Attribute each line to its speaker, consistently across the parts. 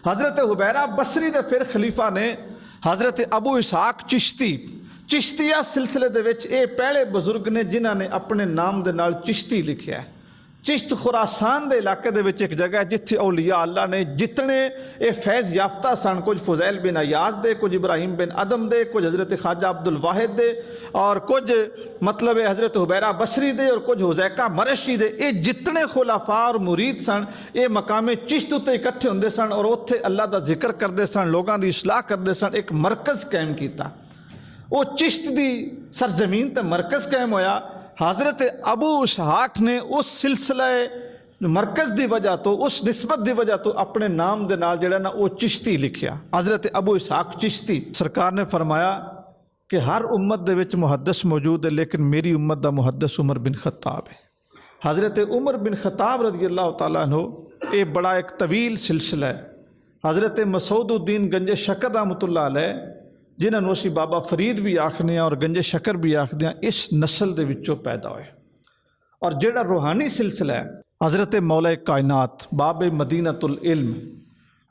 Speaker 1: حضرت حبیرہ بصری دے پھر خلیفہ نے حضرت ابو اسحاق چشتی، چشتیہ سلسلے دے وچ اے پہلے بزرگ نے جنہاں نے اپنے نام دے نال چشتی لکھیا ہے۔ چشت خراسان دے علاقے دے وچ ایک جگہ ہے جتھے اولیاء اللہ نے جتنے اے فیض یافتہ سن، کچھ فضیل بن ایاز دے، کچھ ابراہیم بن ادم دے، کچھ حضرت خواجہ عبد الواحد دے، اور کچھ مطلب حضرت حبیرہ بصری دے، اور کچھ حذیقہ مرشی دے، اے جتنے خلفاء اور مرید سن اے مقام چشت تے اکٹھے ہوندے سن اور اوتھے اللہ دا ذکر کردے سن، لوگاں دی اصلاح کردے سن۔ ایک مرکز قائم کیتا، وہ چشت دی سرزمین تے مرکز قائم ہویا۔ حضرت ابو اسحاق نے اس سلسلہ مرکز دی وجہ تو، اس نسبت دی وجہ تو اپنے نام دے نال جڑا نا وہ چشتی لکھیا، حضرت ابو اسحاق چشتی۔ سرکار نے فرمایا کہ ہر امت دے وچ محدث موجود ہے، لیکن میری امت دا محدث عمر بن خطاب ہے۔ حضرت عمر بن خطاب رضی اللہ تعالیٰ عنہ، یہ بڑا ایک طویل سلسلہ ہے۔ حضرت مسعود الدین گنج شکر رحمۃ اللہ علیہ، جنہاں نو اسی بابا فرید بھی آکھنے ہیں اور گنج شکر بھی آکھدے ہیں، اس نسل دے وچوں پیدا ہوئے۔ اور جڑا روحانی سلسلہ ہے، حضرت مولا کائنات باب مدینۃ العلم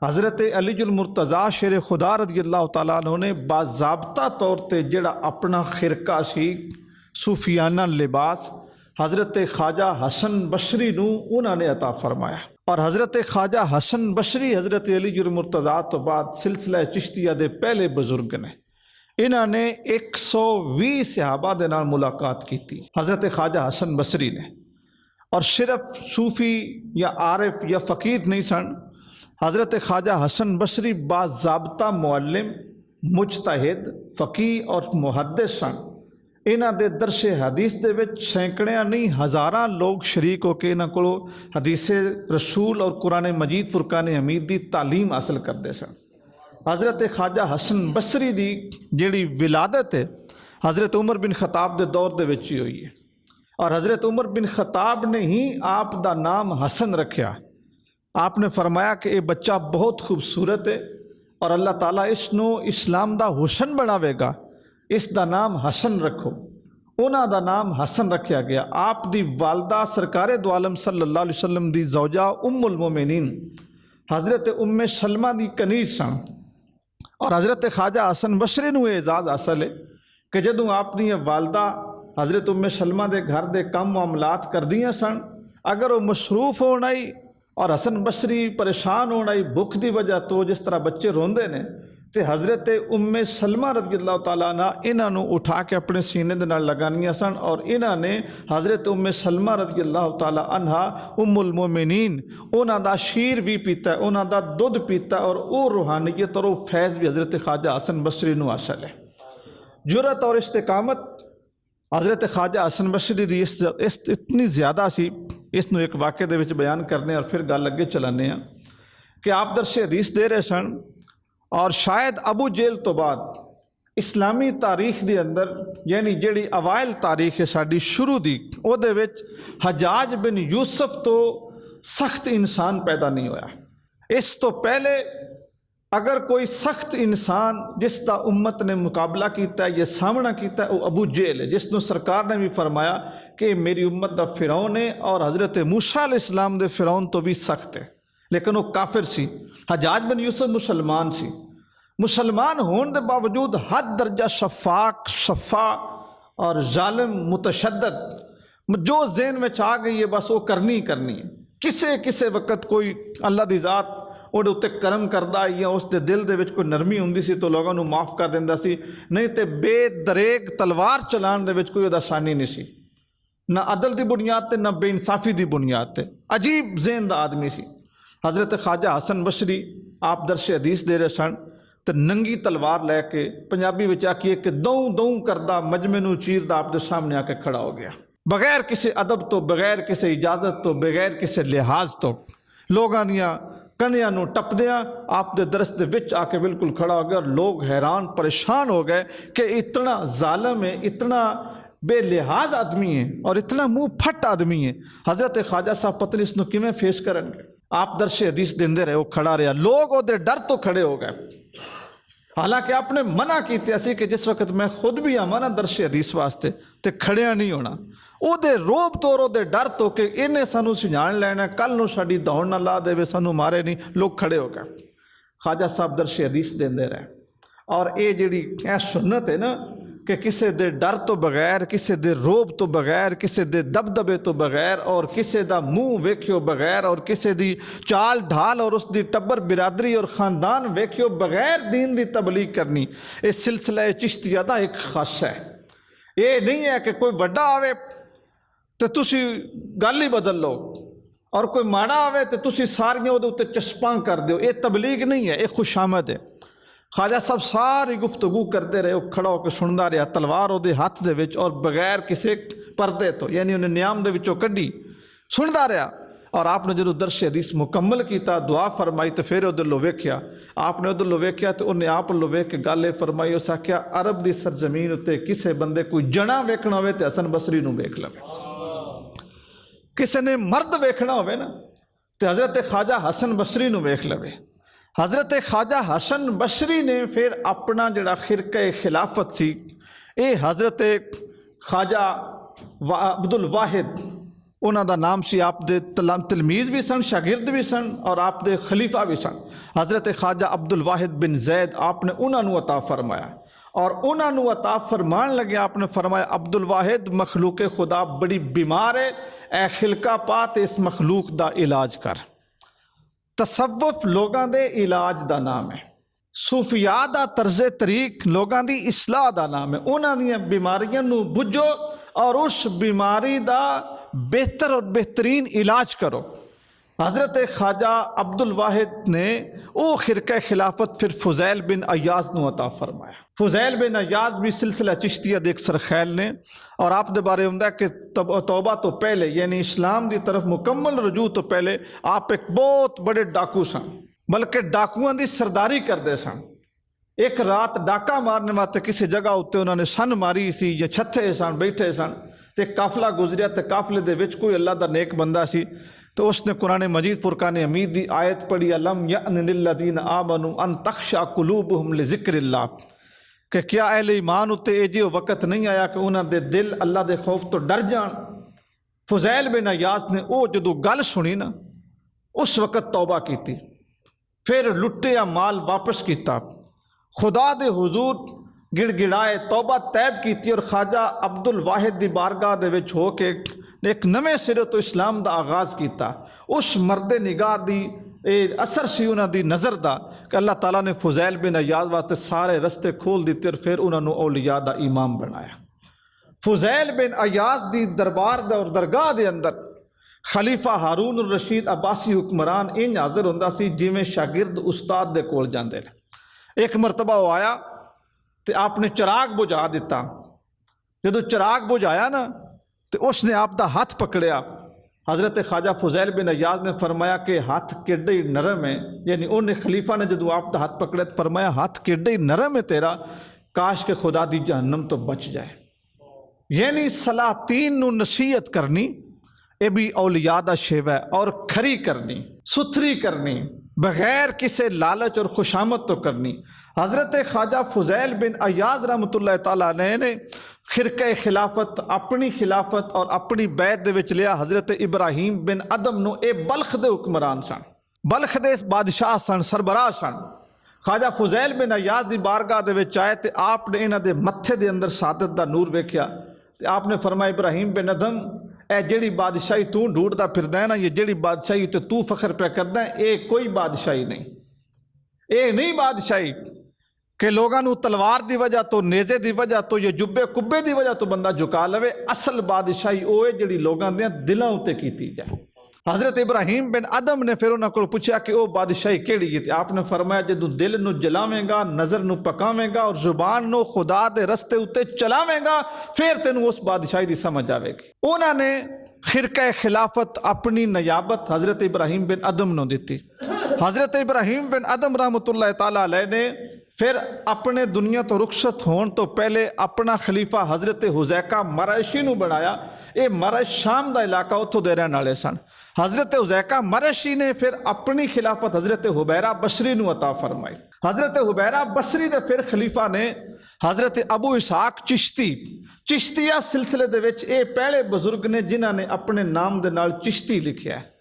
Speaker 1: حضرت علی المرتضیٰ شیر خدا رضی اللہ تعالیٰ عنہ نے باضابطہ طور تے جڑا اپنا خرقہ سی صوفیانہ لباس حضرت خواجہ حسن بصری نو انہوں نے عطا فرمایا۔ اور حضرت خواجہ حسن بصری حضرت علی المرتضیٰ تو بعد سلسلہ چشتیہ دے پہلے بزرگ نے۔ انہوں نے 120 صحابہ دے نال ملاقات کی تھی حضرت خواجہ حسن بصری نے، اور صرف صوفی یا عارف یا فقیر نہیں سن۔ حضرت خواجہ حسن بصری باضابطہ معلم، مجتہد، فقیہ اور محدث سن۔ انہاں دے درس حدیث دے وچ سینکڑیاں نہیں ہزاراں لوگ شریک ہو کے انہاں کولوں حدیث رسول اور قرآن مجید فرقان حمید دی تعلیم حاصل کردے سن۔ حضرت خواجہ حسن بصری دی جیڑی ولادت ہے حضرت عمر بن خطاب دے دور دے وچ ہی ہوئی ہے، اور حضرت عمر بن خطاب نے ہی آپ دا نام حسن رکھیا۔ آپ نے فرمایا کہ یہ بچہ بہت خوبصورت ہے اور اللہ تعالیٰ اس نو اسلام دا حسن بناوے گا، اس دا نام حسن رکھو۔ انہاں دا نام حسن رکھیا گیا۔ آپ دی والدہ سرکار دو عالم صلی اللہ علیہ وسلم دی زوجہ ام المومنین حضرت ام سلمہ دی کنیز سن، اور حضرت خواجہ حسن بصری نو اعزاز حاصل ہے کہ جدوں آپ دی والدہ حضرت ام سلمہ دے گھر دے کام معاملات کردیاں سن، اگر وہ مصروف ہونا ہی اور حسن بصری پریشان ہونا ہی بھوک دی وجہ تو جس طرح بچے روندے نے، تے حضرت ام سلمہ رضی اللہ تعالیٰ عنہ انہاں نو اٹھا کے اپنے سینے دے نال لگانیاں سن، اور انہاں نے حضرت ام سلمہ رضی اللہ تعالیٰ عنہ ام المومنین انہاں دا شیر بھی پیتا ہے، انہاں دا دودھ پیتا ہے، اور او روحانیت اور او فیض بھی حضرت خواجہ حسن بصری نو حاصل ہے۔ جرأت اور استقامت حضرت خواجہ حسن بصری دی اس اتنی زیادہ سی، اس نو ایک واقعے دے وچ بیان کرنے اور پھر گل اگے چلانے ہیں کہ آپ درس حدیث دے رہے سن، اور شاید ابو جیل تو بعد اسلامی تاریخ دے اندر یعنی جیڑی اوائل تاریخ ہے ساڈی شروع دی، او دے وچ حجاج بن یوسف تو سخت انسان پیدا نہیں ہویا۔ اس تو پہلے اگر کوئی سخت انسان جس دا امت نے مقابلہ کیتا ہے یا سامنا کیتا ہے وہ ابو جہل ہے، جس نو سرکار نے بھی فرمایا کہ میری امت دا فرعون ہے، اور حضرت موسیٰ علیہ السلام دے فرعون تو بھی سخت ہے، لیکن وہ کافر سی۔ حجاج بن یوسف مسلمان سی، مسلمان ہون دے باوجود حد درجہ شفاق، شفا اور ظالم، متشدد، جو ذہن میں چاہ گئی ہے بس وہ کرنی کرنی ہے۔ کسے وقت کوئی اللہ دی ذات اور اتنے کرم کردہ یا اس دے دل دے وچ کوئی نرمی ہوندی سی تو لوگوں نو معاف کر دیندا سی، نہیں تے بے دریگ تلوار چلان دے وچ کوئی دا آسانی نہیں سی، نہ عدل دی بنیاد تے نہ بے انصافی دی بنیاد تے۔ عجیب ذہن دا آدمی سی۔ حضرت خواجہ حسن بصری آپ درس حدیث دے رہے سن تے ننگی تلوار لے کے پنجابی وچ آکھیے کہ دوں دوں کردہ مجمع نو چیردہ آپ دے سامنے آ کے کھڑا ہو گیا، بغیر کسی ادب تو، بغیر کسی اجازت تو، بغیر کسی لحاظ تو، لوگاں دیاں کندیاں نو ٹپدیاں آپ دے درس دے وچ آ کے بالکل کھڑا ہو گیا، اور لوگ حیران پریشان ہو گئے کہ اتنا ظالم ہے، اتنا بے لحاظ آدمی ہے اور اتنا منہ پھٹ آدمی ہے، حضرت خواجہ صاحب پتہ نہیں اس نو کیویں فیس کرن گے۔ آپ درس حدیث دیندے رہے، وہ کھڑا رہا، لوگ دے ڈر تو کھڑے ہو گئے، حالانکہ آپ نے منع کیتے اسی کہ جس وقت میں خود بھی آواں نا درس حدیث واسطے تے کھڑیاں نہیں ہونا، او دے روب تو او دے ڈر تو کہ انہیں سانو سجھان لینا، کل نو ساڈی دوڑ نہ لا دے، سانو مارے نہیں، لوگ کھڑے ہو گئے۔ خواجہ صاحب درس حدیث دیندے رہے، اور یہ جڑی اے سنت ہے نا کہ کسی دے ڈر تو بغیر، کسی دے روب تو بغیر، کسی دے دبدبے تو بغیر، اور کسی دا منہ ویکھیو بغیر، اور کسی دی چال ڈھال اور اس دی ٹبر برادری اور خاندان ویکھیو بغیر دین دی تبلیغ کرنی، اس سلسلہ چشتیہ دا ایک خاص ہے۔ یہ نہیں ہے کہ کوئی بڑا آوے تو تسی گل ہی بدل لو، اور کوئی ماڑا آوے تو تسی ساریاں دے اوتے چسپاں کر دیو۔ یہ تبلیغ نہیں ہے، یہ خوش آمد ہے۔ خواجہ صاحب ساری گفتگو کرتے رہے، وہ کھڑا ہو کے سندا رہا، تلوار وہ ہاتھ دے وچ اور بغیر کسی پردے تو، یعنی انہیں نیام دے وچوں کڈی سندا رہا۔ اور آپ نے جدوں درس حدیث مکمل کیتا، دعا فرمائی، تو پھر ادھر لو ویکھیا، آپ نے ادھر لو ویکھیا تو انہیں آپ لو ویکھ کے گل فرمائی، اس آکھیا عرب دی سرزمین اتے کسے بندے کوئی جنا ویکھنا ہوئے تے حسن بصری نو ویکھ لوے، کسے نے مرد ویکھنا ہوئے نا تے حضرت خواجہ حسن بصری نو ویکھ لوے۔ حضرت خواجہ حسن بصری نے پھر اپنا جڑا خرقہ خلافت سی، اے حضرت خواجہ عبد الواحد انہاں دا نام سی، آپ دے تلمیذ بھی سن، شاگرد بھی سن، اور آپ دے خلیفہ بھی سن۔ حضرت خواجہ عبد الواحد بن زید آپ نے انہاں نو عطا فرمایا، اور انہاں نو عطا فرمان لگے آپ نے فرمایا عبد الواحد مخلوق خدا بڑی بیمار ہے، اے خلقہ پا تے اس مخلوق دا علاج کر۔ تصوف لوگاں دے علاج دا نام ہے، صوفیاء دا طرز طریق لوگاں دی اصلاح دا نام ہے۔ انہاں دیاں بیماریاں نو بجھو اور اس بیماری دا بہتر اور بہترین علاج کرو۔ حضرت خواجہ عبد الواحد نے او خرقہ خلافت پھر فضیل بن ایاز نو عطا فرمایا۔ فضیل بن ایاز بھی سلسلہ چشتیہ دیکھ سرخیل نے، اور آپ دے بارے ہوں کہ توبہ تو پہلے، یعنی اسلام دی طرف مکمل رجوع تو پہلے آپ ایک بہت بڑے ڈاکو سن، بلکہ ڈاکوؤں دی سرداری کردے سن۔ ایک رات ڈاکہ مارنے واسطے کسی جگہ ہوتے انہوں نے سن ماری سی، یا چھتے سن بیٹھے سن، تے قافلہ گزریا، تے قافلے دے وچ کوئی اللہ دا نیک بندہ سی، تو اس نے قرآن مجید فرقان حمید دی آیت پڑھی، الم یأن للذین آمنوا ان تخشع قلوبہم لذکر اللہ، کہ کیا اہل ایمان اتے اے جیو وقت نہیں آیا کہ انہاں دے دل اللہ دے خوف تو ڈر جان۔ فضیل بن ایاز نے او جدو گل سنی نا، اس وقت توبہ کیتی، پھر لٹیا مال واپس کیتا، خدا دے حضور گڑ گڑائے، توبہ طیب کیتی، اور خواجہ عبد الواحد دی بارگاہ دے وچ ہو کے ایک نویں سرے تو اسلام دا آغاز کیتا۔ اس مرد نگاہ دی اثر سی انہاں دی نظر دا کہ اللہ تعالیٰ نے فضیل بن ایاز واسطے سارے رستے کھول دیتے، اور پھر انہوں نے اولیاء دا امام بنایا۔ فضیل بن ایاز دی دربار دا اور درگاہ دے اندر خلیفہ ہارون الرشید عباسی حکمران انج حاضر ہوندا سی جویں شاگرد استاد دے کول جاندے نے۔ ایک مرتبہ وہ آیا تے آپ نے چراغ بجھا دیتا، جدو چراغ بجھایا نا تو اس نے آپ دا ہاتھ پکڑیا۔ حضرت خواجہ فضیل بن ایاز نے فرمایا کہ ہاتھ کیڈے نرم ہے، یعنی انہیں خلیفہ نے جدو آپ دا ہاتھ پکڑے تو فرمایا ہاتھ کیڈے نرم ہے تیرا، کاش کہ خدا دی جہنم تو بچ جائے۔ یعنی سلاطین نو نصیحت کرنی اے بھی اولیاء دا شیوہ ہے، اور کھری کرنی، ستھری کرنی، بغیر کسی لالچ اور خوشامد تو کرنی۔ حضرت خواجہ فضیل بن ایاز رحمۃ اللہ تعالیٰ نے خرقہ خلافت، اپنی خلافت اور اپنی بیعت دے وچ لیا حضرت ابراہیم بن ادم نو، اے بلخ دے حکمران سن، بلخ دے بادشاہ سن، سربراہ سن۔ خواجہ فضیل بن ایاز دی بارگاہ دے وچ آئے تے آپ نے انہاں دے متھے دے اندر سعادت دا نور ویکھیا، تے آپ نے فرمایا ابراہیم بن ادم، اے جیڑی بادشاہی تو ڈھونڈدا پھردا ہے نا، یہ جیڑی بادشاہی تے تو فخر پہ کردا ہے، اے کوئی بادشاہی نہیں، اے نہیں بادشاہی کہ لوگاں نو تلوار دی وجہ تو، نیزے دی وجہ تو، یا جبے کبے دی وجہ تو بندہ جھکا لوے۔ اصل بادشاہی اوے جڑی لوگاں دے دلاں اُتے کیتی جائے۔ حضرت ابراہیم بن ادم نے پھر انہاں کو پوچھا کہ او بادشاہی کیڑی ہے؟ آپ نے فرمایا جدو دل نو جلاویں گا، نظر نو پکاویں گا، اور زبان نو خدا دے رستے اُتے چلاویں گا، پھر تینوں اس بادشاہی دی سمجھ آوے گی۔ انہاں نے خرقہ خلافت اپنی نیابت حضرت ابراہیم بن ادم نو دیتی۔ حضرت ابراہیم بن ادم رحمۃ اللہ تعالیٰ علیہ نے پھر اپنے دنیا تو رخصت ہون تو پہلے اپنا خلیفہ حضرت حذیقہ مرعشی نو بنایا۔ اے مرعش شام دا علاقہ اتھوں دے رہن والے سن۔ حضرت حذیقہ مرعشی نے پھر اپنی خلافت حضرت حبیرہ بصری نو عطا فرمائی۔ حضرت حبیرہ بصری دے پھر خلیفہ نے حضرت ابو اسحاق چشتی، چشتیہ سلسلے دے وچ اے پہلے بزرگ نے جنہاں نے اپنے نام دے نال چشتی لکھیا ہے۔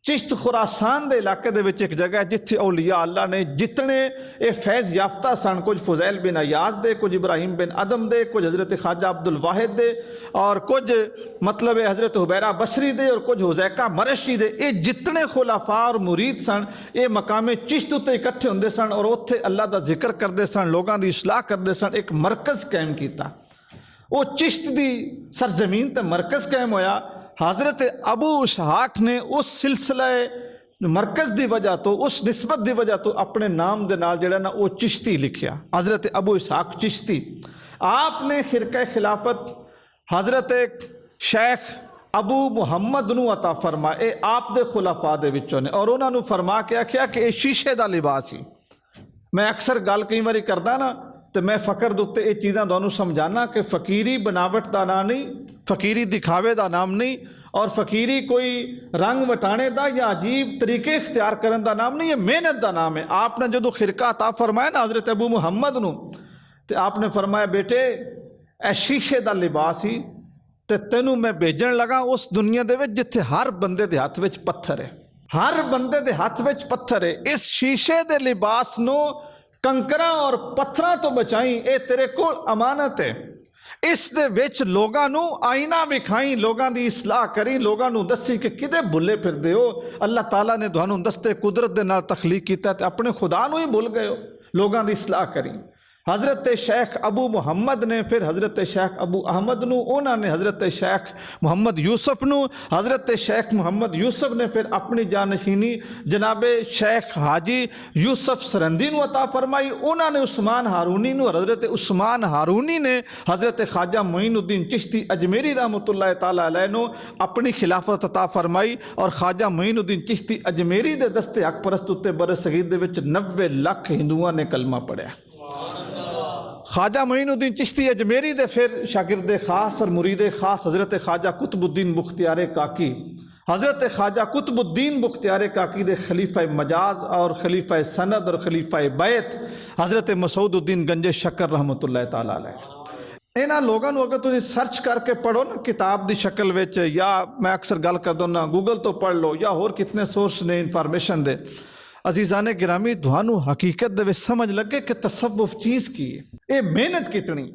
Speaker 1: چشت خراسان دے علاقے دے وچ ایک جگہ ہے جتھے اولیاء اللہ نے جتنے اے فیض یافتہ سن، کچھ فضیل بن ایاز دے، کچھ ابراہیم بن ادم دے، کچھ حضرت خواجہ عبد الواحد دے، اور کچھ مطلب حضرت حبیرہ بصری دے، اور کچھ حذیقہ مرشی دے، اے جتنے خلفاء اور مرید سن اے مقام چشت تے اکٹھے ہوندے سن اور اوتھے اللہ دا ذکر کردے سن، لوگاں دی اصلاح کردے سن، ایک مرکز قائم کیتا۔ وہ چشت دی سرزمین تے مرکز قائم ہویا۔ حضرت ابو اسحاق نے اس سلسلہ مرکز دی وجہ تو، اس نسبت دی وجہ تو اپنے نام دے نال جڑا نا وہ چشتی لکھیا، حضرت ابو اسحاق چشتی۔ آپ نے خرقہ خلافت حضرت شیخ ابو محمد نو عطا فرمائے، آپ دے خلفاء دے وچوں نے، اور انہوں نے فرما کے آکھیا کہ یہ شیشے دا لباس ہی۔ میں اکثر گل کئی باری کردا نا تو میں فقر دے یہ چیزاں دونوں سمجھانا کہ فقیری بناوٹ دا نام نہیں، فقیری دکھاوے دا نام نہیں، اور فقیری کوئی رنگ وٹانے دا یا عجیب طریقے اختیار کرن دا نام نہیں، یہ محنت دا نام ہے۔ آپ نے جدو خرقہ عطا فرمایا نا حضرت ابو محمد نو، تو آپ نے فرمایا بیٹے اے شیشے دا لباس ہی تے تینوں میں بھیجن لگا اس دنیا دے وچ جتھے ہر بندے دے ہاتھ وچ پتھر ہے، ہر بندے دے ہاتھ وچ پتھر ہے۔ اس شیشے دے لباس نو کنکراں اور پتھراں تو بچائیں، اے تیرے کو امانت ہے۔ اس دے وچ لوگاں نو آئینہ بکھائیں، لوگاں دی اصلاح کریں، لوگاں نو دسی کہ کدے بھلے پھر دے ہو، اللہ تعالیٰ نے تھانوں دستے قدرت دے نال تخلیق کیتا ہے تے اپنے خدا نو ہی بھول گئے ہو، لوگاں دی اصلاح کریں۔ حضرت شیخ ابو محمد نے پھر حضرت شیخ ابو احمد نو، انہوں نے حضرت شیخ محمد یوسف نو، حضرت شیخ محمد یوسف نے پھر اپنی جانشینی جناب شیخ حاجی یوسف سرندی نو عطا فرمائی، انہوں نے عثمان ہارونی نو، اور حضرت عثمان ہارونی نے حضرت خواجہ معین الدین چشتی اجمیری رحمۃ اللہ تعالیٰ علیہ نو اپنی خلافت عطا فرمائی، اور خواجہ معین الدین چشتی اجمیری دے دستے حق پرست تے برصغیر دے وچ 90 لاکھ ہندوؤں نے کلمہ پڑھیا۔ خواجہ معین الدین چشتی اجمیری دے پھر شاگرد خاص اور مرید خاص حضرت خواجہ قطب الدین بختیار کاکی، حضرت خواجہ قطب الدین بختیار کاکی دے خلیفہ مجاز اور خلیفہ سند اور خلیفہ بیت حضرت مسعود الدین گنج شکر رحمۃ اللہ تعالیٰ علیہ۔ انہاں لوگاں نو اگر تسی سرچ کر کے پڑھو نا کتاب دی شکل وچ، یا میں اکثر گل کر دوں نا گوگل تو پڑھ لو یا اور کتنے سورس نے انفارمیشن دے، عزیزان گرامی دھانو حقیقت دے وچ سمجھ لگے کہ تصوف چیز کی ہے، اے محنت کتنی